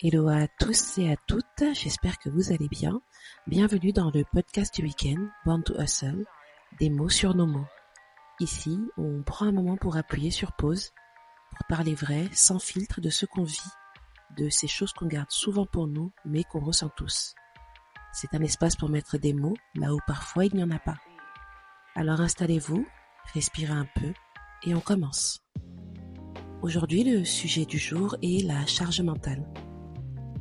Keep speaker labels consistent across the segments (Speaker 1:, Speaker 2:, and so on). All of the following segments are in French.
Speaker 1: Hello à tous et à toutes, j'espère que vous allez bien. Bienvenue dans le podcast du week-end, Born to Hustle, des mots sur nos mots. Ici, on prend un moment pour appuyer sur pause, pour parler vrai, sans filtre de ce qu'on vit, de ces choses qu'on garde souvent pour nous, mais qu'on ressent tous. C'est un espace pour mettre des mots là où parfois il n'y en a pas. Alors installez-vous, respirez un peu et on commence. Aujourd'hui, le sujet du jour est la charge mentale.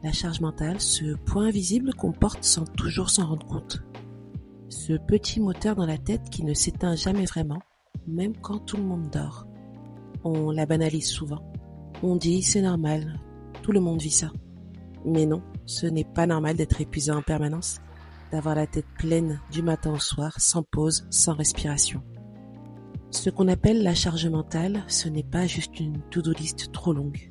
Speaker 1: La charge mentale, ce point invisible qu'on porte sans toujours s'en rendre compte. Ce petit moteur dans la tête qui ne s'éteint jamais vraiment, même quand tout le monde dort. On la banalise souvent. On dit c'est normal, tout le monde vit ça. Mais non, ce n'est pas normal d'être épuisé en permanence, d'avoir la tête pleine du matin au soir, sans pause, sans respiration. Ce qu'on appelle la charge mentale, ce n'est pas juste une to-do list trop longue.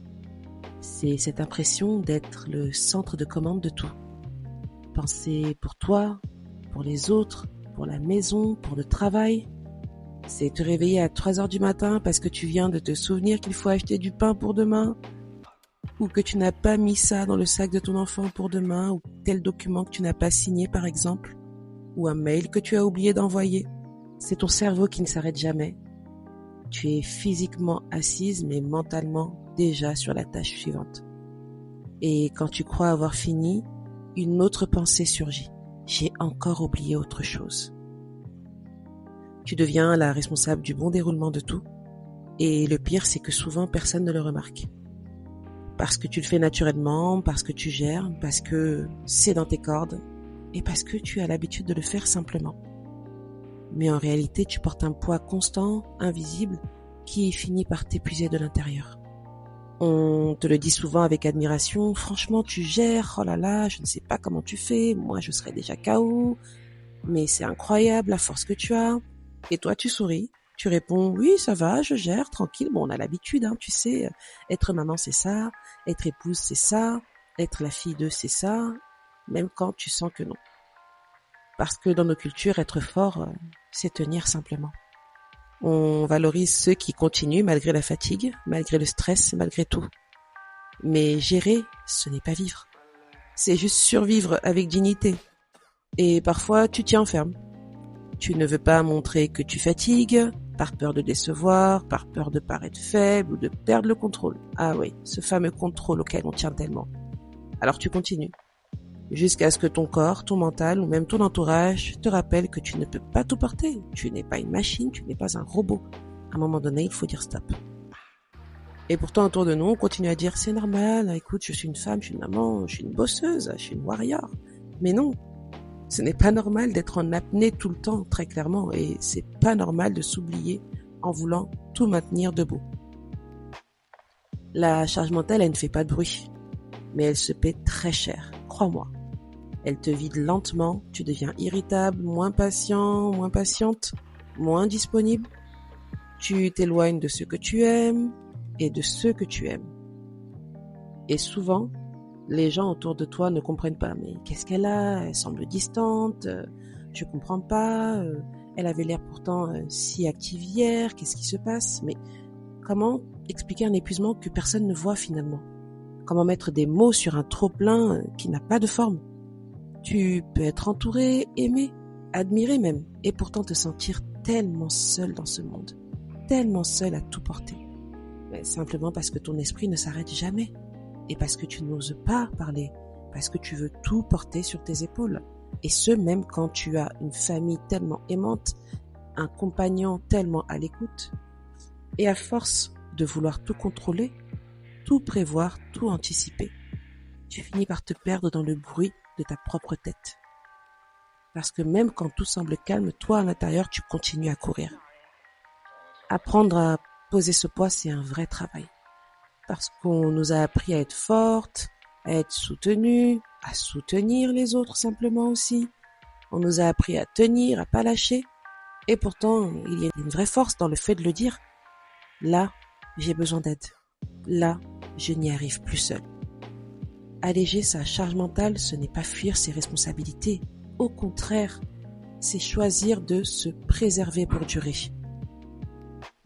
Speaker 1: C'est cette impression d'être le centre de commande de tout. Penser pour toi, pour les autres, pour la maison, pour le travail. C'est te réveiller à 3h du matin parce que tu viens de te souvenir qu'il faut acheter du pain pour demain, ou que tu n'as pas mis ça dans le sac de ton enfant pour demain, ou tel document que tu n'as pas signé par exemple, ou un mail que tu as oublié d'envoyer. C'est ton cerveau qui ne s'arrête jamais. Tu es physiquement assise mais mentalement déjà sur la tâche suivante. Et quand tu crois avoir fini, une autre pensée surgit. J'ai encore oublié autre chose. Tu deviens la responsable du bon déroulement de tout. Et le pire, c'est que souvent personne ne le remarque. Parce que tu le fais naturellement, parce que tu gères, parce que c'est dans tes cordes, et parce que tu as l'habitude de le faire simplement. Mais en réalité, tu portes un poids constant, invisible, qui finit par t'épuiser de l'intérieur. On te le dit souvent avec admiration, franchement tu gères, oh là là, je ne sais pas comment tu fais, moi je serais déjà KO, mais c'est incroyable la force que tu as. Et toi tu souris, tu réponds, oui ça va, je gère, tranquille, bon on a l'habitude, tu sais, être maman c'est ça, être épouse c'est ça, être la fille de c'est ça, même quand tu sens que non. Parce que dans nos cultures, être fort, c'est tenir simplement. On valorise ceux qui continuent malgré la fatigue, malgré le stress, malgré tout. Mais gérer, ce n'est pas vivre. C'est juste survivre avec dignité. Et parfois, tu t'y enfermes. Tu ne veux pas montrer que tu fatigues, par peur de décevoir, par peur de paraître faible ou de perdre le contrôle. Ah oui, ce fameux contrôle auquel on tient tellement. Alors tu continues. Jusqu'à ce que ton corps, ton mental ou même ton entourage te rappelle que tu ne peux pas tout porter. Tu n'es pas une machine, tu n'es pas un robot. À un moment donné, il faut dire stop. Et pourtant, autour de nous, on continue à dire c'est normal, écoute, je suis une femme, je suis une maman, je suis une bosseuse, je suis une warrior. Mais non, ce n'est pas normal d'être en apnée tout le temps, très clairement, et c'est pas normal de s'oublier en voulant tout maintenir debout. La charge mentale, elle ne fait pas de bruit, mais elle se paie très cher, crois-moi. Elle te vide lentement, tu deviens irritable, moins patient, moins patiente, moins disponible. Tu t'éloignes de ce que tu aimes et de ceux que tu aimes. Et souvent, les gens autour de toi ne comprennent pas. Mais qu'est-ce qu'elle a ? Elle semble distante, je comprends pas, elle avait l'air pourtant si active hier, qu'est-ce qui se passe ? Mais comment expliquer un épuisement que personne ne voit finalement ? Comment mettre des mots sur un trop-plein qui n'a pas de forme ? Tu peux être entouré, aimé, admiré même, et pourtant te sentir tellement seul dans ce monde, tellement seul à tout porter. Mais simplement parce que ton esprit ne s'arrête jamais, et parce que tu n'oses pas parler, parce que tu veux tout porter sur tes épaules. Et ce, même quand tu as une famille tellement aimante, un compagnon tellement à l'écoute. Et à force de vouloir tout contrôler, tout prévoir, tout anticiper, tu finis par te perdre dans le bruit de ta propre tête. Parce que même quand tout semble calme, toi à l'intérieur, tu continues à courir. Apprendre à poser ce poids, c'est un vrai travail. Parce qu'on nous a appris à être forte, à être soutenue, à soutenir les autres simplement aussi. On nous a appris à tenir, à pas lâcher. Et pourtant, il y a une vraie force dans le fait de le dire. Là, j'ai besoin d'aide. Là, je n'y arrive plus seule. Alléger sa charge mentale, ce n'est pas fuir ses responsabilités. Au contraire, c'est choisir de se préserver pour durer.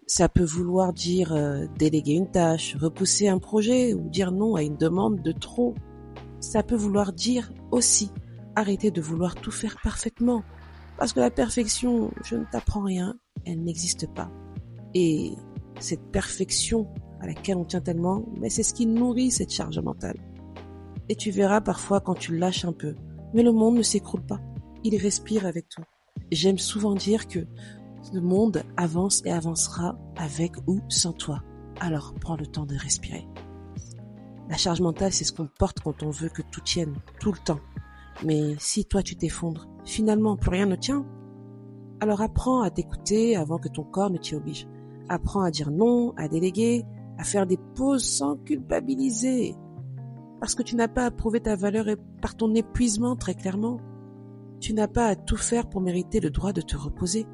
Speaker 1: Ça peut vouloir dire déléguer une tâche, repousser un projet ou dire non à une demande de trop. Ça peut vouloir dire aussi arrêter de vouloir tout faire parfaitement. Parce que la perfection, je ne t'apprends rien, elle n'existe pas. Et cette perfection à laquelle on tient tellement, mais c'est ce qui nourrit cette charge mentale. Et tu verras parfois quand tu lâches un peu. Mais le monde ne s'écroule pas. Il respire avec toi. J'aime souvent dire que le monde avance et avancera avec ou sans toi. Alors prends le temps de respirer. La charge mentale, c'est ce qu'on porte quand on veut que tout tienne, tout le temps. Mais si toi tu t'effondres, finalement plus rien ne tient. Alors apprends à t'écouter avant que ton corps ne t'y oblige. Apprends à dire non, à déléguer, à faire des pauses sans culpabiliser. Parce que tu n'as pas à prouver ta valeur par ton épuisement très clairement. Tu n'as pas à tout faire pour mériter le droit de te reposer.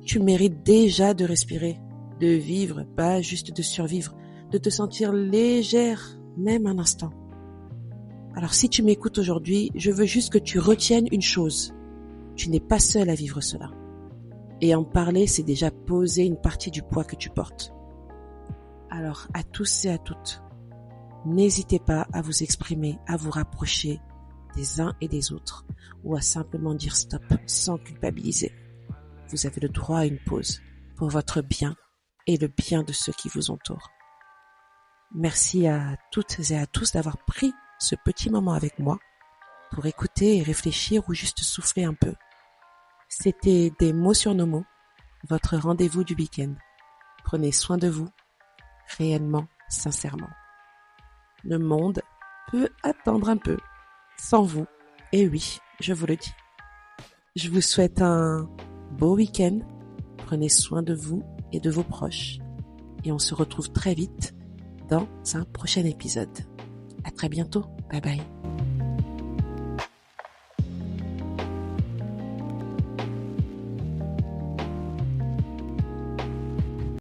Speaker 1: Tu mérites déjà de respirer, de vivre, pas juste de survivre, de te sentir légère, même un instant. Alors si tu m'écoutes aujourd'hui, je veux juste que tu retiennes une chose. Tu n'es pas seul à vivre cela. Et en parler, c'est déjà poser une partie du poids que tu portes. Alors à tous et à toutes, n'hésitez pas à vous exprimer, à vous rapprocher des uns et des autres, ou à simplement dire stop sans culpabiliser. Vous avez le droit à une pause pour votre bien et le bien de ceux qui vous entourent. Merci à toutes et à tous d'avoir pris ce petit moment avec moi pour écouter et réfléchir ou juste souffler un peu. C'était des mots sur nos mots, votre rendez-vous du week-end. Prenez soin de vous, réellement, sincèrement. Le monde peut attendre un peu, sans vous, et oui, je vous le dis. Je vous souhaite un beau week-end, prenez soin de vous et de vos proches, et on se retrouve très vite dans un prochain épisode. À très bientôt, bye bye.